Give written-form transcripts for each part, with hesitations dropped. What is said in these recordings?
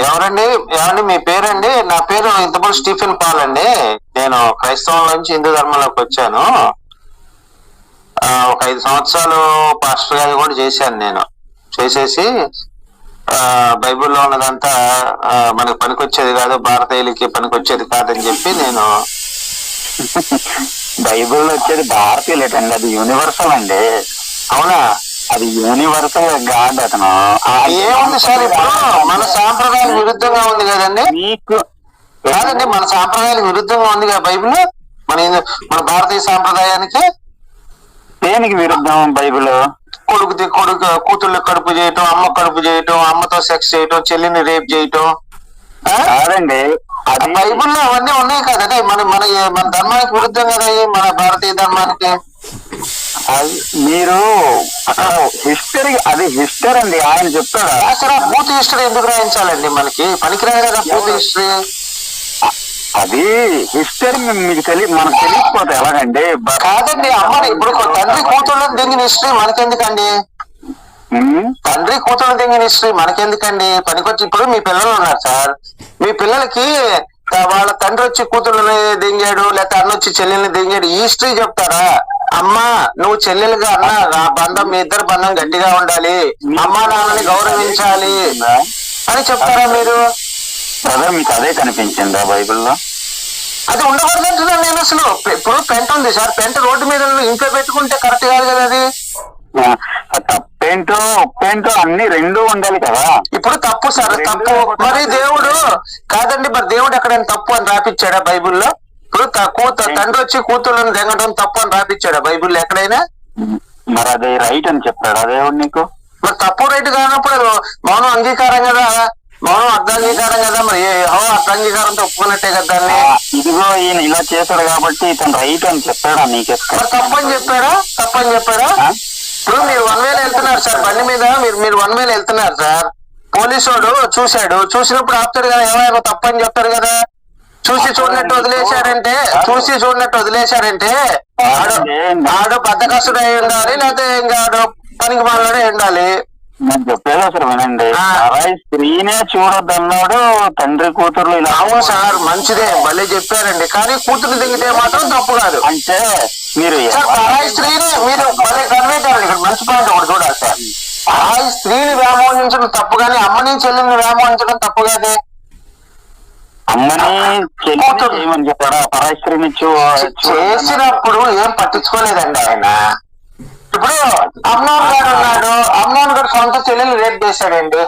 ఎవరండి? ఏమండి మీ పేరండి? నా పేరు ఇంతకుముందు స్టీఫెన్ పాల్ అండి. నేను క్రైస్తవం నుంచి హిందూ ధర్మంలోకి వచ్చాను. ఒక 5 సంవత్సరాలు పాస్టర్ గారు కూడా చేశాను. నేను చేసేసి బైబిల్లో ఉన్నదంతా మనకు పనికొచ్చేది కాదు, భారతీయులకి పనికొచ్చేది కాదని చెప్పి నేను బైబిల్లో వచ్చేది భారతీయులేటండి, అది యూనివర్సల్ అండి. అవునా? అది యూనివర్సల్ గాడ్ అతను. ఏముంది సార్, ఇప్పుడు మన సాంప్రదాయాలకు విరుద్ధంగా ఉంది కదండి. మీకు కాదండి, మన సాంప్రదాయాలకు విరుద్ధంగా ఉంది కదా బైబిల్. మన భారతీయ సాంప్రదాయానికి దేనికి విరుద్ధం బైబిల్? కూతుళ్ళు కడుపు చేయటం, అమ్మ కడుపు చేయటం, అమ్మతో సెక్స్ చేయటం, చెల్లిని రేప్ చేయటం. కాదండి, అది బైబిల్లో అవన్నీ ఉన్నాయి కదండి. మన మన మన ధర్మానికి విరుద్ధం కదా మన భారతీయ ధర్మానికి. మీరు హిస్టరీ, అది హిస్టరీ అండి. ఆయన చెప్తారా అసలు పూర్తి హిస్టరీ ఎందుకు రాయించాలండి? మనకి పనికిరాదు కదా పూర్తి హిస్టరీ. అది హిస్టరీ మీకు మనకు తెలియకపోతే ఎలాగండి? కాదండి, అమ్మని ఇప్పుడు తండ్రి కూతుళ్ళని దిగిన హిస్టరీ మనకెందుకండి? తండ్రి కూతురు దిగిన హిస్టరీ మనకెందుకండి? పనికొచ్చి ఇప్పుడు మీ పిల్లలు ఉన్నారు సార్, మీ పిల్లలకి వాళ్ళ తండ్రి వచ్చి కూతుళ్ళని దింగాడు, లేకపోతే అన్న వచ్చి చెల్లెల్ని దింగాడు, ఈ హిస్టరీ చెప్తారా? అమ్మా నువ్వు చెల్లెలుగా అన్న ఆ బంధం, మీ ఇద్దరు బంధం గట్టిగా ఉండాలి, అమ్మా నాన్నని గౌరవించాలి అని చెప్తారా మీరు? మీకు అదే కనిపించిందా బైబిల్లో? అది ఉండకూడదు అంటున్నాను నేను. అసలు ఇప్పుడు పెంట ఉంది సార్, పెంట రోడ్డు మీద ఇంట్లో పెట్టుకుంటే కరెక్ట్ కాదు కదా అది. తప్పేంటో ఒప్పేంటో అన్ని రెండు ఉండాలి కదా. ఇప్పుడు తప్పు సార్, తప్పు. మరి దేవుడు కాదండి, మరి దేవుడు ఎక్కడైనా తప్పు అని రాపిచ్చాడా బైబిల్లో? ఇప్పుడు తండ్రి వచ్చి కూతుళ్ళని దెంగడం తప్పు అని రాపిచ్చాడా బైబిల్లో ఎక్కడైనా? మరి అదే రైట్ అని చెప్తాడు ఆ దేవుడు నీకు. మరి తప్పు రైట్ కానప్పుడు మౌనం అంగీకారం కదా, మౌనం అర్ధాంగీకారం కదా. మరి అర్ధాంగీకారంతో ఒప్పుకున్నట్టే కదా దాన్ని. ఇదిగో ఈయన ఇలా చేశాడు కాబట్టి ఇతను రైట్ అని చెప్పాడా నీకు? మరి తప్పని చెప్పాడా? తప్పని చెప్పాడా? ఇప్పుడు మీరు 1 వేలు వెళ్తున్నారు సార్ బండి మీద, మీరు 1 వేలు వెళ్తున్నారు సార్, పోలీసు వాడు చూశాడు, చూసినప్పుడు ఆపుతాడు కదా, ఏమైనా తప్పని చెప్తాడు కదా. చూసి చూడనట్టు వదిలేశారంటే ఆడు బద్దకస్తుడు అయి ఉండాలి, లేకపోతే ఇంకా ఆడు పనికి మాట్లాడే ఉండాలి. నేను చెప్పేది అసలు వినండి. స్త్రీనే చూడొద్దన్నాడు తండ్రి కూతురు ఇలా. అవును సార్, మంచిదే, భలే చెప్పారండి. కానీ కూతురు దిగితే మాత్రం తప్పు కాదు. అంటే మీరు పరాయి స్త్రీని మీరు భలే కనిపెట్టారండి. ఇక్కడ మంచి పాయింట్ ఒకటి చూడాలి సార్. పరాయి స్త్రీని వ్యామోహించడం తప్పు, కానీ అమ్మని చెల్లిని వ్యామోహించడం తప్పు కాదే. అమ్మని చెల్లిని చెప్పాడా? పరాయి స్త్రీని చేసినప్పుడు ఏం పట్టించుకోలేదండి ఆయన. ఇప్పుడు అమ్నోన్ గారు ఉన్నాడు, అమ్నోన్ గారు సొంత చెల్లెలు రేప్ చేశాడండి.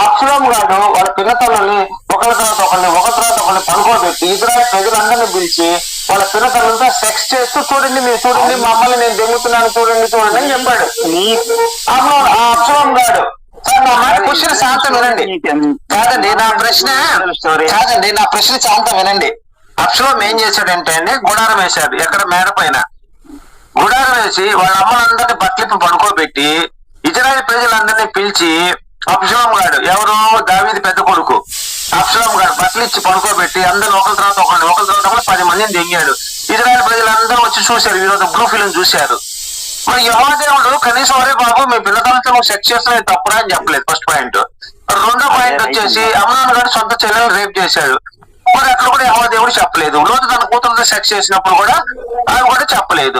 అబ్షలోము గారు వాళ్ళ పిన్నతల్లని ఒకరి తర్వాత ఒకరిని పనుకోబెట్టి ఇజ్రాయెల్ ప్రజలందరినీ పిలిచి వాళ్ళ పిన్నతల్లంతా సెక్స్ చేస్తూ చూడండి, మీరు చూడండి, మమ్మల్ని నేను దెంగుతున్నాను, చూడండి అని చెప్పాడు అబ్షలోము గారు. సార్ నా మాట క్వశ్చన్ శాంతం వినండి. కాదండి నా ప్రశ్న శాంతం వినండి. అబ్షలోము ఏం చేశాడంటే అండి, గుడారం వేశాడు. ఎక్కడ? మేడ పైన గుడారం వేసి వాళ్ళ అమ్మలందరినీ బట్టలిప్పి పడుకోబెట్టి ఇజ్రాయెల్ ప్రజలందరినీ పిలిచి అబ్షలోము గారు, ఎవరు? దావీదు పెద్ద కొడుకు అబ్షలోము గారు బట్టలు ఇచ్చి పడుకోబెట్టి అందరూ ఒకరి తర్వాత ఒకరు 10 మందిని దెంగాడు. ఇజ్రాయెల్ ప్రజలందరూ వచ్చి చూశారు, ఈరోజు బ్లూ ఫిల్మ్ చూశారు. మరి యెహోవా దేవుడు కనీసం ఒరే బాబు మీ పిల్లకాయలతో నువ్వు సెక్స్ చేస్తున్నా తప్పుడా అని చెప్పలేదు. First point. రెండో పాయింట్ వచ్చేసి అమ్నోను గారు సొంత చెల్లెలు రేప్ చేశాడు. మరి అక్కడ కూడా యెహోవా దేవుడు చెప్పలేదు. రోజు తన కూతురుతో సెక్స్ చేసినప్పుడు కూడా ఆయన కూడా చెప్పలేదు.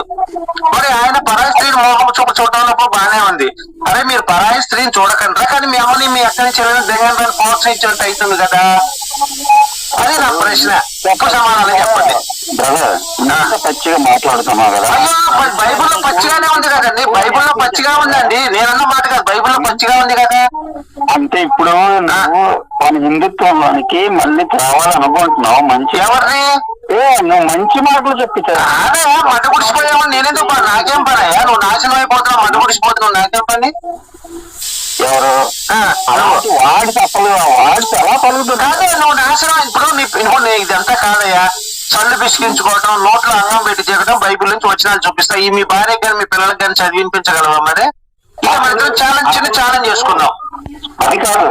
మరి ఆయన పరాయి స్త్రీని మోహం చూడటప్పుడు బాగానే ఉంది. అరే మీరు పరాయి స్త్రీని చూడకండి, కానీ మీ అమ్మని మీ అక్కని చెల్లెని దిగండి ప్రోత్సహించినట్టు అవుతుంది కదా. అది నా ప్రశ్న. ఎక్కువ సమాధానం చెప్పండి. పచ్చిగా మాట్లాడుతున్నావు కదా. అయ్యో బైబిల్లో పచ్చిగానే ఉంది కదండి, బైబిల్లో పచ్చిగా ఉందండి. నేనన్న మాట కాదు, బైబిల్లో పచ్చిగా ఉంది కదా. అంటే ఇప్పుడు మన హిందుత్వంలోనికి మళ్ళీ రావాలనుకుంటున్నావు. మంచి ఎవరిని? నువ్వు మంచి మాటలు చెప్పించారు. అదే మడ్డు గుడిసిపోయావు, నేనేందుకు పని? నాకేం పని అయ్యా? నువ్వు నాశనం అయిపోతున్నావు, మడ్డు గుడిసిపోతున్నావు, నాకేం పని? ఎవరు వాడు చెప్పలు వాడు ఎలా పలుకుతుంది? నువ్వు నాశనం. ఇప్పుడు ఇదంతా కాదయ్యా, చల్లు పిసికించుకోవటం, నోట్లో అన్నం పెట్టి చేయడం బైబిల్ నుంచి వచనాలు చూపిస్తా. ఈ మీ భార్యకి కానీ మీ పిల్లలకి కానీ చదివించగలవా? మరి ఇక మన చిన్న ఛాలెంజ్ చేసుకుందాం. అది కాదు.